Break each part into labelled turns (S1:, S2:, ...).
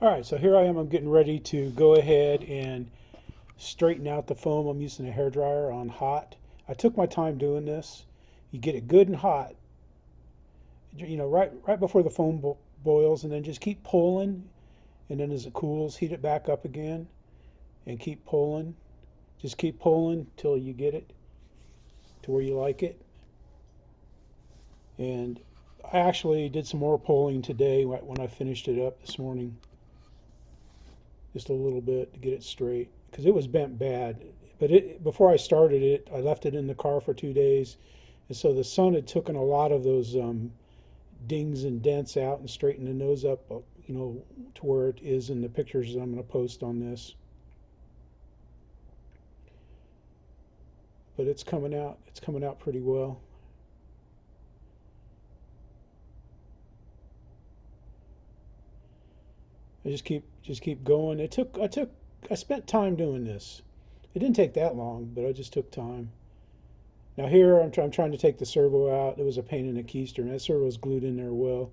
S1: All right, so here I am. I'm getting ready to go ahead and straighten out the foam. I'm using a hair dryer on hot. I took my time doing this. You get it good and hot, right before the foam boils, and then just keep pulling. And then as it cools, heat it back up again and keep pulling. Just keep pulling till you get it to where you like it. And I actually did some more pulling today when I finished it up this morning, just a little bit to get it straight because it was bent bad. But before I started it, I left it in the car for 2 days, and so the sun had taken a lot of those dings and dents out and straightened the nose up, to where it is in the pictures that I'm going to post on this. But it's coming out. It's coming out pretty well. I just keep going. I spent time doing this. It didn't take that long, but I just took time. Now here I'm trying to take the servo out. It was a pain in the keister, and that servo was glued in there well.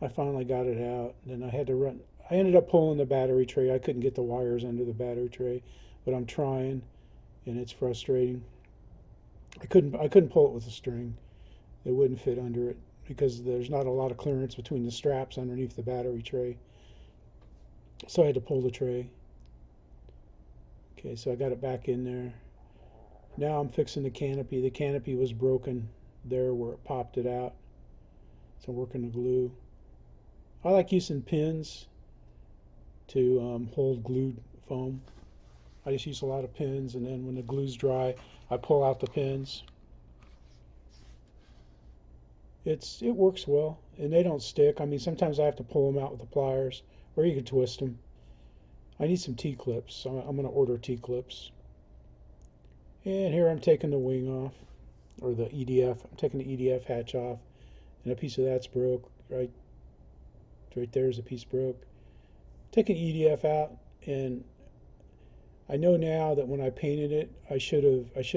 S1: I finally got it out. And then I had to run. I ended up pulling the battery tray. I couldn't get the wires under the battery tray, but I'm trying, and it's frustrating. I couldn't pull it with a string. It wouldn't fit under it because there's not a lot of clearance between the straps underneath the battery tray. So I had to pull the tray. Okay, so I got it back in there. Now I'm fixing the canopy. The canopy was broken there where it popped it out. So I'm working the glue. I like using pins to hold glued foam. I just use a lot of pins, and then when the glue's dry, I pull out the pins. It works well, and they don't stick. I mean, sometimes I have to pull them out with the pliers, or you can twist them. I need some T-clips, so I'm going to order T-clips. And here I'm taking the wing off, or the EDF. I'm taking the EDF hatch off, and a piece of that's broke. Right there's a piece broke. Taking EDF out, and I know now that when I painted it, I should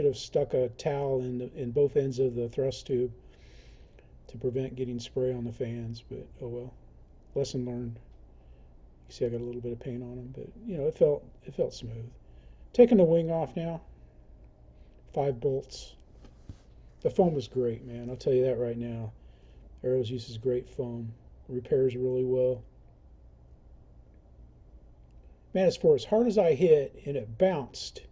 S1: have stuck a towel in both ends of the thrust tube to prevent getting spray on the fans. But oh well, lesson learned. You see, I got a little bit of paint on them, but it felt smooth. Taking the wing off now. 5 bolts. The foam is great, man. I'll tell you that right now. Arrows uses great foam. Repairs really well. Man, as far as hard as I hit, and it bounced.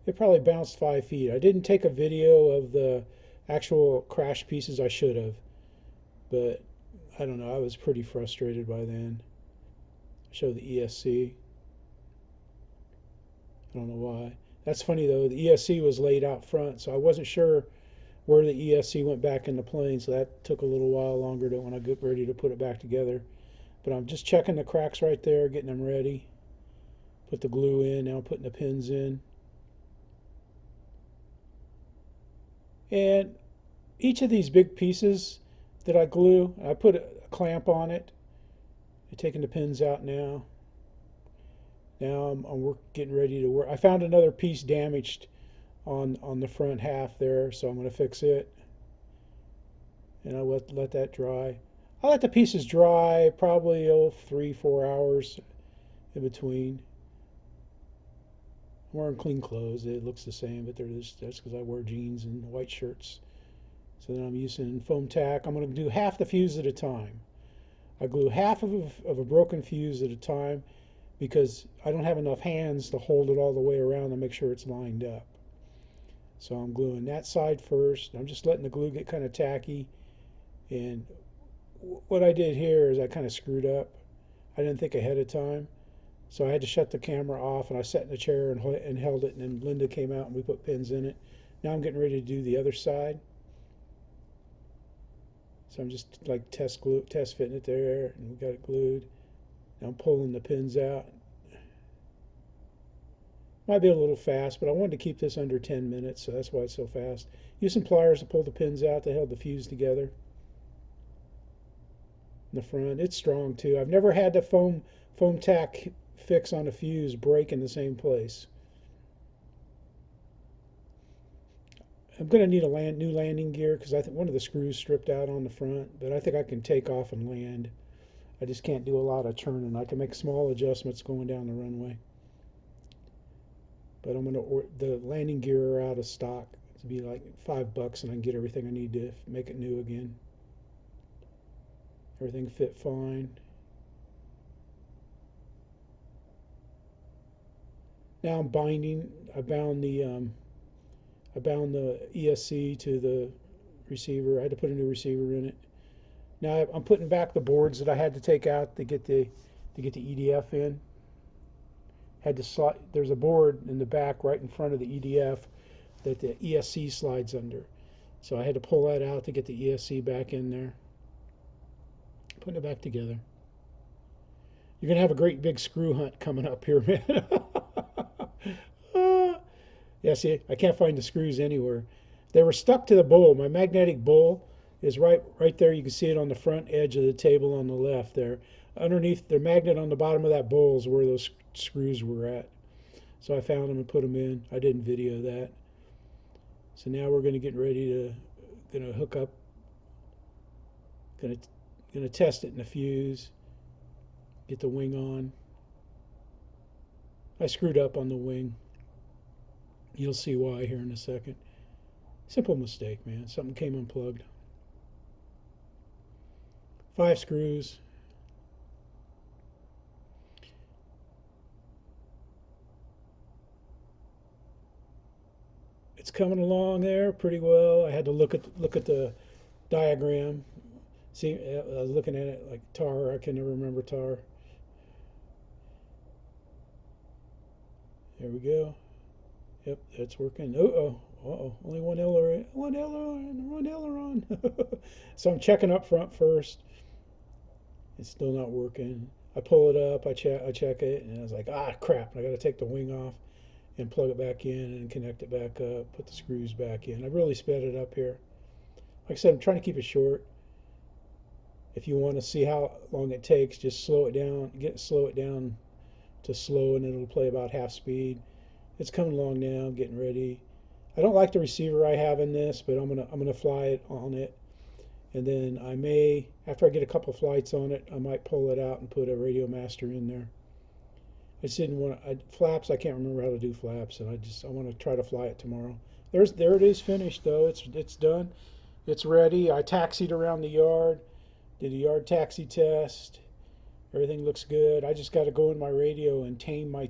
S1: It probably bounced 5 feet. I didn't take a video of the actual crash pieces. I should have, but I don't know. I was pretty frustrated by then. Show the ESC. I don't know why. That's funny though. The ESC was laid out front, so I wasn't sure where the ESC went back in the plane. So that took a little while longer to when I get ready to put it back together. But I'm just checking the cracks right there, getting them ready. Put the glue in. Now putting the pins in. And each of these big pieces that I glue, I put a clamp on it. I'm taking the pins out now. Now I'm getting ready to work. I found another piece damaged on the front half there, so I'm going to fix it. And I'll let that dry. I'll let the pieces dry probably 3-4 hours in between. I'm wearing clean clothes. It looks the same, but that's because I wear jeans and white shirts. So then I'm using foam tack. I'm going to do half the fuse at a time. I glue half of a broken fuse at a time because I don't have enough hands to hold it all the way around and make sure it's lined up. So I'm gluing that side first. I'm just letting the glue get kind of tacky. And what I did here is I kind of screwed up. I didn't think ahead of time. So I had to shut the camera off, and I sat in the chair and held it, and then Linda came out and we put pins in it. Now I'm getting ready to do the other side. So I'm just like test fitting it there, and we got it glued. Now I'm pulling the pins out. Might be a little fast, but I wanted to keep this under 10 minutes, so that's why it's so fast. Using pliers to pull the pins out to hold the fuse together. In the front, it's strong too. I've never had the foam tack fix on a fuse break in the same place. I'm going to need a new landing gear because I think one of the screws stripped out on the front, but I think I can take off and land. I just can't do a lot of turning. I can make small adjustments going down the runway. But I'm gonna the landing gear are out of stock. It'd be like $5 and I can get everything I need to make it new again. Everything fit fine. Now I'm binding. I bound the ESC to the receiver. I had to put a new receiver in it. Now I'm putting back the boards that I had to take out to get the EDF in. Had to slide. There's a board in the back right in front of the EDF that the ESC slides under. So I had to pull that out to get the ESC back in there. Putting it back together. You're gonna have a great big screw hunt coming up here, man. Yeah, see, I can't find the screws anywhere. They were stuck to the bowl. My magnetic bowl is right there. You can see it on the front edge of the table on the left there. Underneath, the magnet on the bottom of that bowl is where those screws were at. So I found them and put them in. I didn't video that. So now we're going to get ready to hook up. Going to test it in the fuse. Get the wing on. I screwed up on the wing. You'll see why here in a second. Simple mistake, man. Something came unplugged. 5 screws. It's coming along there pretty well. I had to look at the diagram. See, I was looking at it like tar. I can never remember tar. There we go. Yep, that's working. Only one aileron. So I'm checking up front first. It's still not working. I pull it up, I check it, and I was like, crap, I got to take the wing off and plug it back in and connect it back up, put the screws back in. I really sped it up here. Like I said, I'm trying to keep it short. If you want to see how long it takes, just slow it down to slow, and it'll play about half speed. It's coming along now, getting ready. I don't like the receiver I have in this, but I'm gonna fly it on it, and then I may, after I get a couple flights on it, I might pull it out and put a radio master in there. I just didn't want flaps. I can't remember how to do flaps, and I want to try to fly it tomorrow. There it is, finished though. It's done. It's ready. I taxied around the yard, did a yard taxi test. Everything looks good. I just got to go in my radio and tame my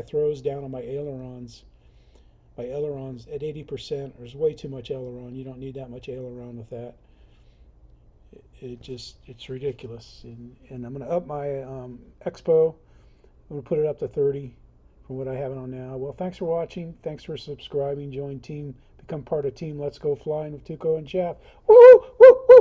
S1: throws down on my ailerons. My ailerons at 80%. There's way too much aileron. You don't need that much aileron with that. It's ridiculous. And I'm going to up my Expo. I'm going to put it up to 30 from what I have it on now. Well, thanks for watching. Thanks for subscribing. Become part of Team Let's Go Flying with Tuco and Shaft. Woo! Woo! Woo!